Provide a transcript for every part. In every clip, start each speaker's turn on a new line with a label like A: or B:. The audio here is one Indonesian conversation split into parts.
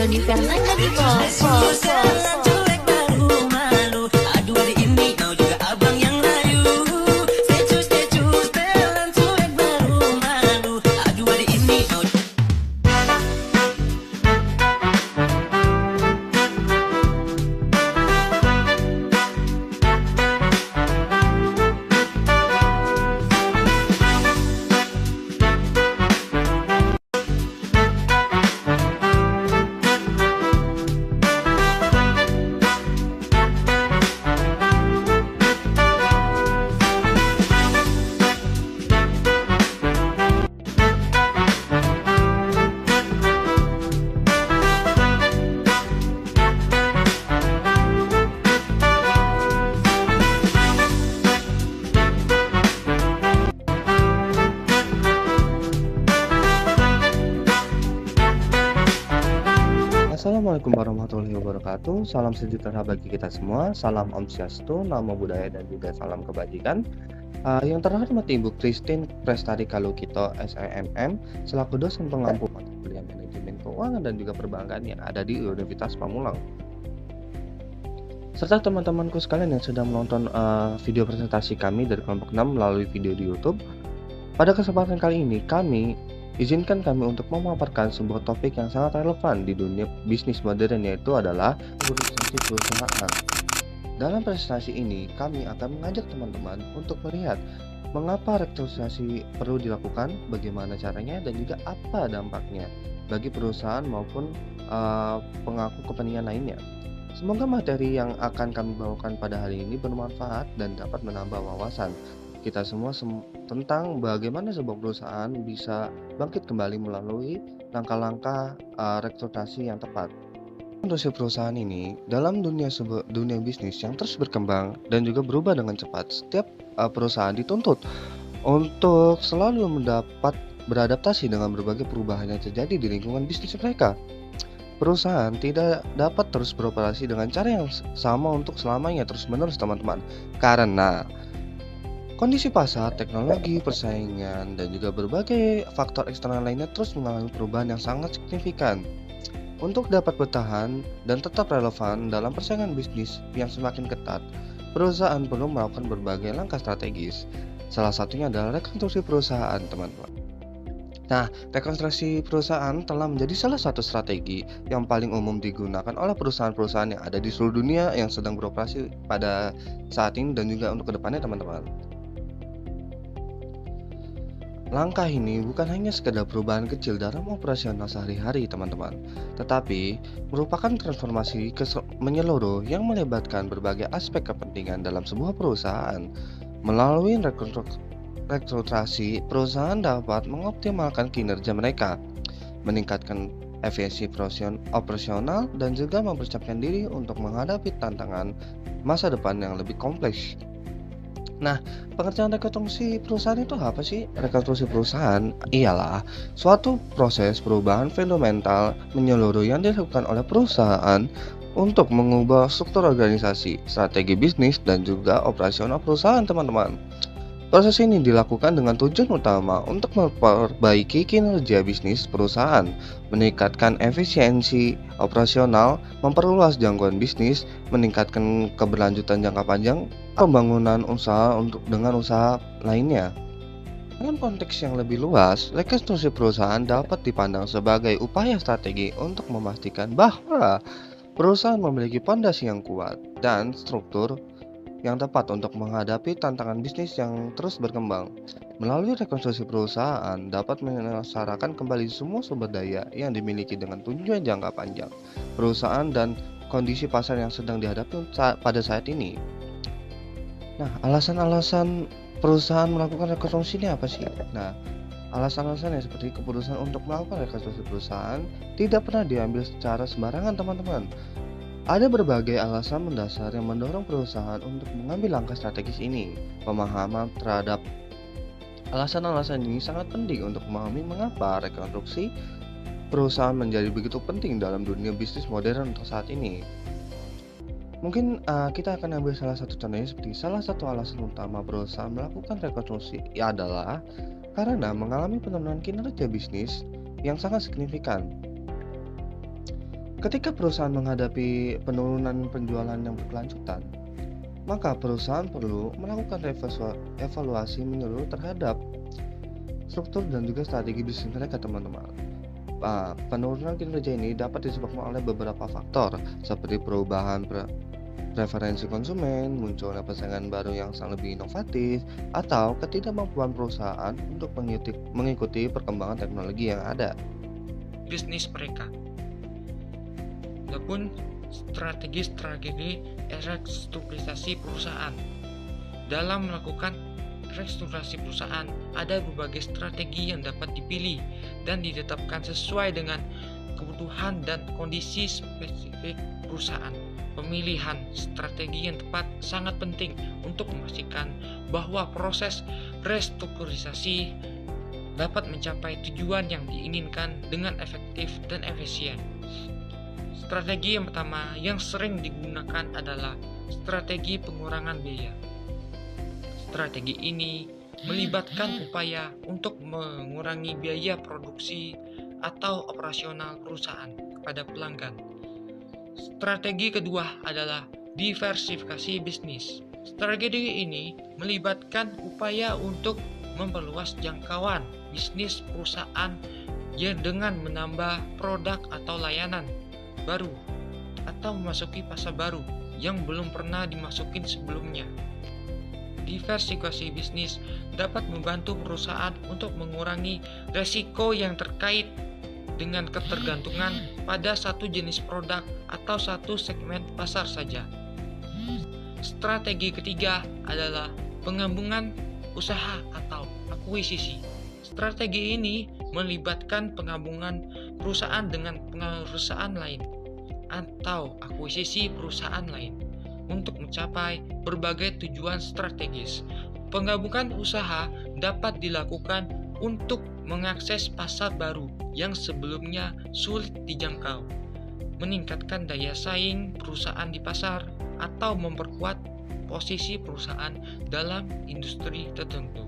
A: Doni Fernanda di bos.
B: Assalamualaikum warahmatullahi wabarakatuh. Salam sejahtera bagi kita semua. Salam Om Swastiastu, Namo Buddhaya, dan juga salam kebajikan. Yang terhormat Ibu Christine Prestari Kalukito SIMM selaku dosen pengampu mata kuliah manajemen keuangan dan juga perbankan yang ada di Universitas Pamulang. Serta teman-temanku sekalian yang sedang menonton video presentasi kami dari kelompok 6 melalui video di YouTube. Pada kesempatan kali ini izinkan kami untuk memaparkan sebuah topik yang sangat relevan di dunia bisnis modern, yaitu adalah restrukturisasi perusahaan. Dalam presentasi ini, kami akan mengajak teman-teman untuk melihat mengapa restrukturisasi perlu dilakukan, bagaimana caranya, dan juga apa dampaknya bagi perusahaan maupun pengakui kepentingan lainnya. Semoga materi yang akan kami bawakan pada hari ini bermanfaat dan dapat menambah wawasan kita semua tentang bagaimana sebuah perusahaan bisa bangkit kembali melalui langkah-langkah restrukturisasi yang tepat. Restrukturisasi perusahaan ini dalam dunia bisnis yang terus berkembang dan juga berubah dengan cepat. Setiap perusahaan dituntut untuk selalu beradaptasi dengan berbagai perubahan yang terjadi di lingkungan bisnis mereka. Perusahaan tidak dapat terus beroperasi dengan cara yang sama untuk selamanya terus-menerus, teman-teman, karena kondisi pasar, teknologi, persaingan, dan juga berbagai faktor eksternal lainnya terus mengalami perubahan yang sangat signifikan. Untuk dapat bertahan dan tetap relevan dalam persaingan bisnis yang semakin ketat, perusahaan perlu melakukan berbagai langkah strategis. Salah satunya adalah rekonstruksi perusahaan, teman-teman. Nah, rekonstruksi perusahaan telah menjadi salah satu strategi yang paling umum digunakan oleh perusahaan-perusahaan yang ada di seluruh dunia yang sedang beroperasi pada saat ini dan juga untuk kedepannya, teman-teman. Langkah ini bukan hanya sekedar perubahan kecil dalam operasional sehari-hari, teman-teman, tetapi merupakan transformasi menyeluruh yang melibatkan berbagai aspek kepentingan dalam sebuah perusahaan. Melalui restrukturisasi, perusahaan dapat mengoptimalkan kinerja mereka, meningkatkan efisiensi operasional, dan juga mempersiapkan diri untuk menghadapi tantangan masa depan yang lebih kompleks. Nah, pengertian rekonstruksi perusahaan itu apa sih? Rekonstruksi perusahaan ialah suatu proses perubahan fundamental menyeluruh yang dilakukan oleh perusahaan untuk mengubah struktur organisasi, strategi bisnis, dan juga operasional perusahaan, teman-teman. Proses ini dilakukan dengan tujuan utama untuk memperbaiki kinerja bisnis perusahaan, meningkatkan efisiensi operasional, memperluas jangkauan bisnis, meningkatkan keberlanjutan jangka panjang, pembangunan usaha dengan usaha lainnya. Dalam konteks yang lebih luas, rekonstruksi perusahaan dapat dipandang sebagai upaya strategi untuk memastikan bahwa perusahaan memiliki pondasi yang kuat dan struktur yang tepat untuk menghadapi tantangan bisnis yang terus berkembang. Melalui rekonstruksi perusahaan dapat menyelesaikan kembali semua sumber daya yang dimiliki dengan tujuan jangka panjang perusahaan dan kondisi pasar yang sedang dihadapi pada saat ini. Nah, alasan-alasan perusahaan melakukan rekonstruksi ini apa sih? Nah, alasan-alasan yang seperti keputusan untuk melakukan rekonstruksi perusahaan tidak pernah diambil secara sembarangan, teman-teman. Ada berbagai alasan mendasar yang mendorong perusahaan untuk mengambil langkah strategis ini. Pemahaman terhadap alasan-alasan ini sangat penting untuk memahami mengapa rekonstruksi perusahaan menjadi begitu penting dalam dunia bisnis modern untuk saat ini. Mungkin kita akan ambil salah satu contohnya, seperti salah satu alasan utama perusahaan melakukan rekonstruksi adalah karena mengalami penurunan kinerja bisnis yang sangat signifikan. Ketika perusahaan menghadapi penurunan penjualan yang berkelanjutan, maka perusahaan perlu melakukan evaluasi menyeluruh terhadap struktur dan juga strategi bisnis mereka, teman-teman. Penurunan kinerja ini dapat disebabkan oleh beberapa faktor, seperti perubahan preferensi konsumen, munculnya persaingan baru yang sangat lebih inovatif, atau ketidakmampuan perusahaan untuk mengikuti perkembangan teknologi yang ada.
A: Bisnis mereka. Adapun strategi restrukturisasi perusahaan. Dalam melakukan restrukturisasi perusahaan, ada berbagai strategi yang dapat dipilih dan ditetapkan sesuai dengan kebutuhan dan kondisi spesifik perusahaan. Pemilihan strategi yang tepat sangat penting untuk memastikan bahwa proses restrukturisasi dapat mencapai tujuan yang diinginkan dengan efektif dan efisien. Strategi yang pertama yang sering digunakan adalah strategi pengurangan biaya. Strategi ini melibatkan upaya untuk mengurangi biaya produksi atau operasional perusahaan kepada pelanggan. Strategi kedua adalah diversifikasi bisnis. Strategi ini melibatkan upaya untuk memperluas jangkauan bisnis perusahaan dengan menambah produk atau layanan baru atau memasuki pasar baru yang belum pernah dimasukin sebelumnya. Diversifikasi bisnis dapat membantu perusahaan untuk mengurangi resiko yang terkait dengan ketergantungan pada satu jenis produk atau satu segmen pasar saja. Strategi ketiga adalah penggabungan usaha atau akuisisi. Strategi ini melibatkan penggabungan perusahaan dengan perusahaan lain atau akuisisi perusahaan lain untuk mencapai berbagai tujuan strategis. Penggabungan usaha dapat dilakukan untuk mengakses pasar baru yang sebelumnya sulit dijangkau, meningkatkan daya saing perusahaan di pasar, atau memperkuat posisi perusahaan dalam industri tertentu.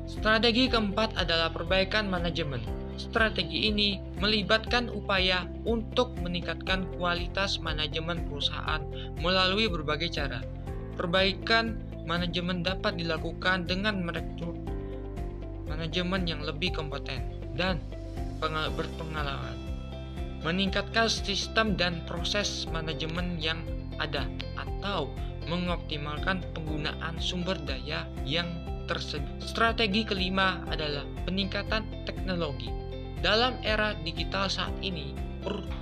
A: Strategi keempat adalah perbaikan manajemen. Strategi ini melibatkan upaya untuk meningkatkan kualitas manajemen perusahaan melalui berbagai cara. Perbaikan manajemen dapat dilakukan dengan merekrut manajemen yang lebih kompeten dan berpengalaman, meningkatkan sistem dan proses manajemen yang ada, atau mengoptimalkan penggunaan sumber daya yang tersedia. Strategi kelima adalah peningkatan teknologi. Dalam era digital saat ini,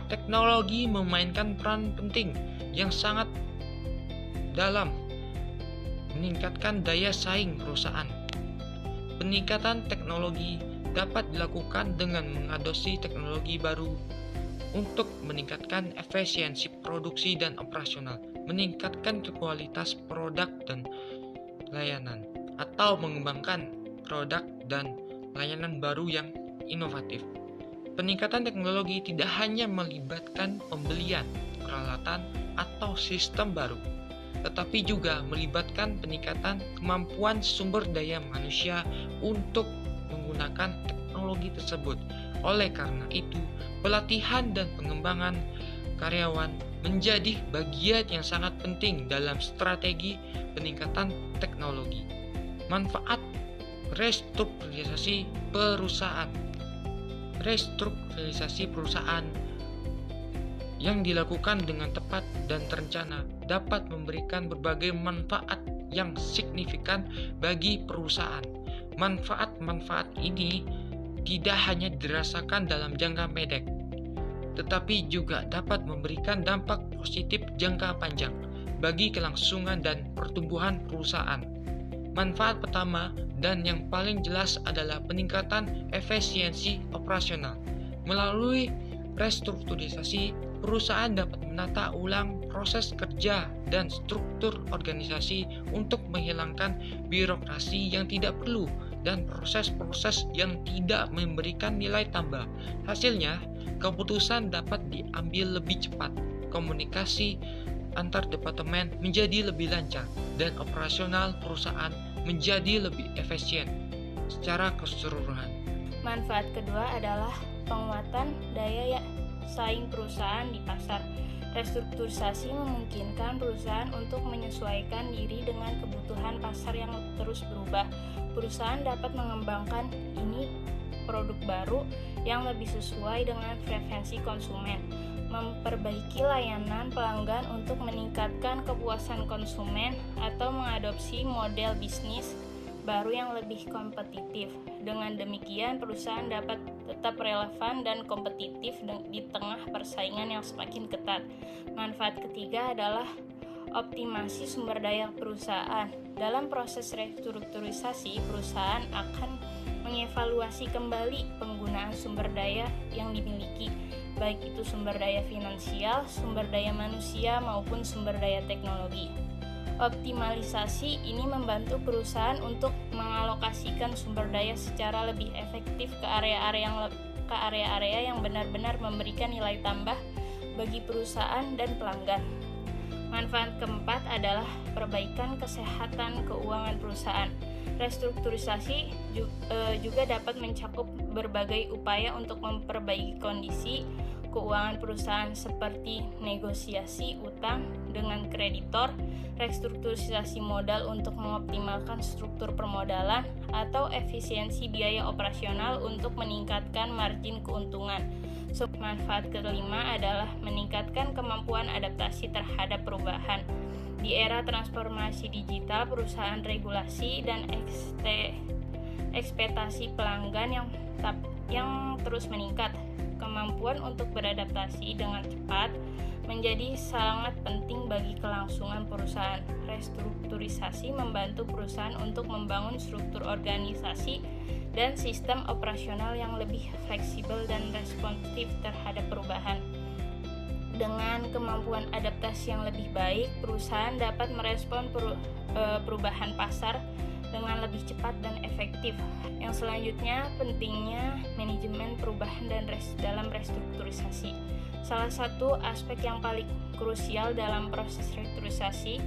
A: teknologi memainkan peran penting yang sangat dalam meningkatkan daya saing perusahaan. Peningkatan teknologi dapat dilakukan dengan mengadopsi teknologi baru untuk meningkatkan efisiensi produksi dan operasional, meningkatkan kualitas produk dan layanan, atau mengembangkan produk dan layanan baru yang inovatif. Peningkatan teknologi tidak hanya melibatkan pembelian peralatan atau sistem baru, tetapi juga melibatkan peningkatan kemampuan sumber daya manusia untuk menggunakan teknologi tersebut. Oleh karena itu, pelatihan dan pengembangan karyawan menjadi bagian yang sangat penting dalam strategi peningkatan teknologi. Manfaat restrukturisasi perusahaan. Restrukturisasi perusahaan yang dilakukan dengan tepat dan terencana dapat memberikan berbagai manfaat yang signifikan bagi perusahaan. Manfaat-manfaat ini tidak hanya dirasakan dalam jangka pendek, tetapi juga dapat memberikan dampak positif jangka panjang bagi kelangsungan dan pertumbuhan perusahaan. Manfaat pertama dan yang paling jelas adalah peningkatan efisiensi operasional. Melalui restrukturisasi, perusahaan dapat menata ulang proses kerja dan struktur organisasi untuk menghilangkan birokrasi yang tidak perlu dan proses-proses yang tidak memberikan nilai tambah. Hasilnya, keputusan dapat diambil lebih cepat, komunikasi antar departemen menjadi lebih lancar, dan operasional perusahaan menjadi lebih efisien secara keseluruhan.
C: Manfaat kedua adalah penguatan daya saing perusahaan di pasar. Restrukturisasi memungkinkan perusahaan untuk menyesuaikan diri dengan kebutuhan pasar yang terus berubah. Perusahaan dapat mengembangkan produk baru yang lebih sesuai dengan preferensi konsumen, memperbaiki layanan pelanggan untuk meningkatkan kepuasan konsumen, atau mengadopsi model bisnis baru yang lebih kompetitif. Dengan demikian, perusahaan dapat tetap relevan dan kompetitif di tengah persaingan yang semakin ketat. Manfaat ketiga adalah optimasi sumber daya perusahaan. Dalam proses restrukturisasi, perusahaan akan mengevaluasi kembali penggunaan sumber daya yang dimiliki, baik itu sumber daya finansial, sumber daya manusia, maupun sumber daya teknologi. Optimalisasi ini membantu perusahaan untuk mengalokasikan sumber daya secara lebih efektif ke area-area yang benar-benar memberikan nilai tambah bagi perusahaan dan pelanggan. Manfaat keempat adalah perbaikan kesehatan keuangan perusahaan. Restrukturisasi juga dapat mencakup berbagai upaya untuk memperbaiki kondisi keuangan perusahaan seperti negosiasi utang dengan kreditor, restrukturisasi modal untuk mengoptimalkan struktur permodalan, atau efisiensi biaya operasional untuk meningkatkan margin keuntungan. Manfaat kelima adalah meningkatkan kemampuan adaptasi terhadap perubahan. Di era transformasi digital, perusahaan regulasi dan ekspektasi pelanggan yang terus meningkat, kemampuan untuk beradaptasi dengan cepat menjadi sangat penting bagi kelangsungan perusahaan. Restrukturisasi membantu perusahaan untuk membangun struktur organisasi dan sistem operasional yang lebih fleksibel dan responsif terhadap perubahan. Dengan kemampuan adaptasi yang lebih baik, perusahaan dapat merespon perubahan pasar dengan lebih cepat dan efektif. Yang selanjutnya, pentingnya manajemen perubahan dalam restrukturisasi. Salah satu aspek yang paling krusial dalam proses restrukturisasi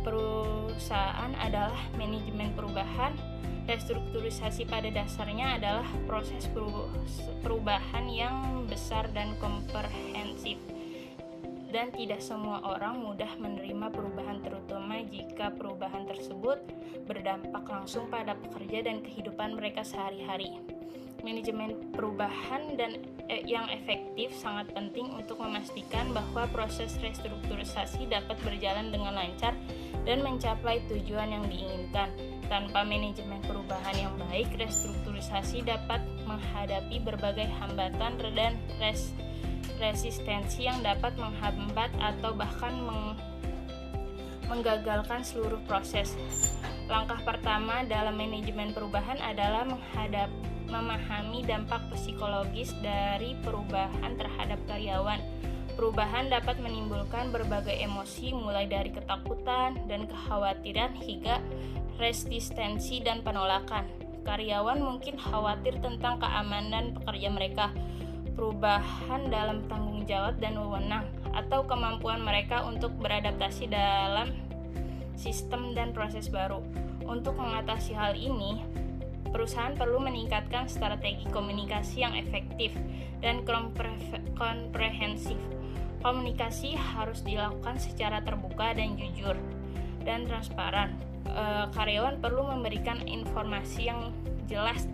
C: perusahaan adalah manajemen perubahan. Restrukturisasi pada dasarnya adalah proses perubahan yang besar dan komprehensif, dan tidak semua orang mudah menerima perubahan, terutama jika perubahan tersebut berdampak langsung pada pekerja dan kehidupan mereka sehari-hari. Manajemen perubahan yang efektif sangat penting untuk memastikan bahwa proses restrukturisasi dapat berjalan dengan lancar dan mencapai tujuan yang diinginkan. Tanpa manajemen perubahan yang baik, restrukturisasi dapat menghadapi berbagai hambatan dan resistensi yang dapat menghambat atau bahkan menggagalkan seluruh proses. Langkah pertama dalam manajemen perubahan adalah memahami dampak psikologis dari perubahan terhadap karyawan. Perubahan dapat menimbulkan berbagai emosi, mulai dari ketakutan dan kekhawatiran hingga resistensi dan penolakan. Karyawan mungkin khawatir tentang keamanan pekerja mereka, perubahan dalam tanggung jawab dan wewenang, atau kemampuan mereka untuk beradaptasi dalam sistem dan proses baru. Untuk mengatasi hal ini, perusahaan perlu meningkatkan strategi komunikasi yang efektif dan komprehensif. Komunikasi harus dilakukan secara terbuka dan jujur dan transparan. Karyawan perlu memberikan informasi yang jelas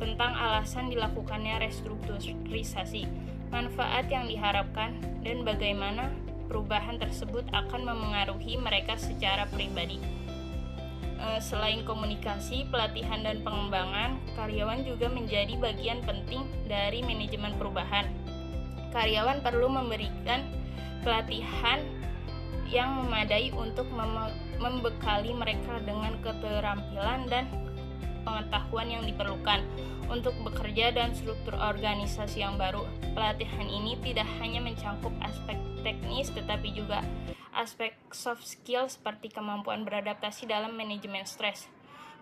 C: tentang alasan dilakukannya restrukturisasi, manfaat yang diharapkan, dan bagaimana perubahan tersebut akan memengaruhi mereka secara pribadi. Selain komunikasi, pelatihan, dan pengembangan, karyawan juga menjadi bagian penting dari manajemen perubahan. Karyawan perlu memberikan pelatihan yang memadai untuk membekali mereka dengan keterampilan dan pengetahuan yang diperlukan untuk bekerja dan struktur organisasi yang baru. Pelatihan ini tidak hanya mencakup aspek teknis, tetapi juga aspek soft skill seperti kemampuan beradaptasi dalam manajemen stres.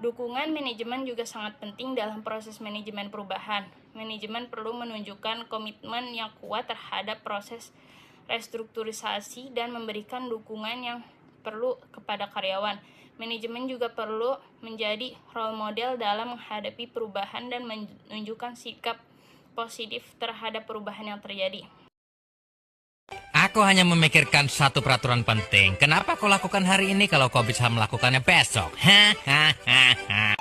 C: Dukungan manajemen juga sangat penting dalam proses manajemen perubahan. Manajemen perlu menunjukkan komitmen yang kuat terhadap proses restrukturisasi dan memberikan dukungan yang perlu kepada karyawan. Manajemen juga perlu menjadi role model dalam menghadapi perubahan dan menunjukkan sikap positif terhadap perubahan yang terjadi.
D: Aku hanya memikirkan satu peraturan penting. Kenapa kau lakukan hari ini kalau kau bisa melakukannya besok? Hahaha.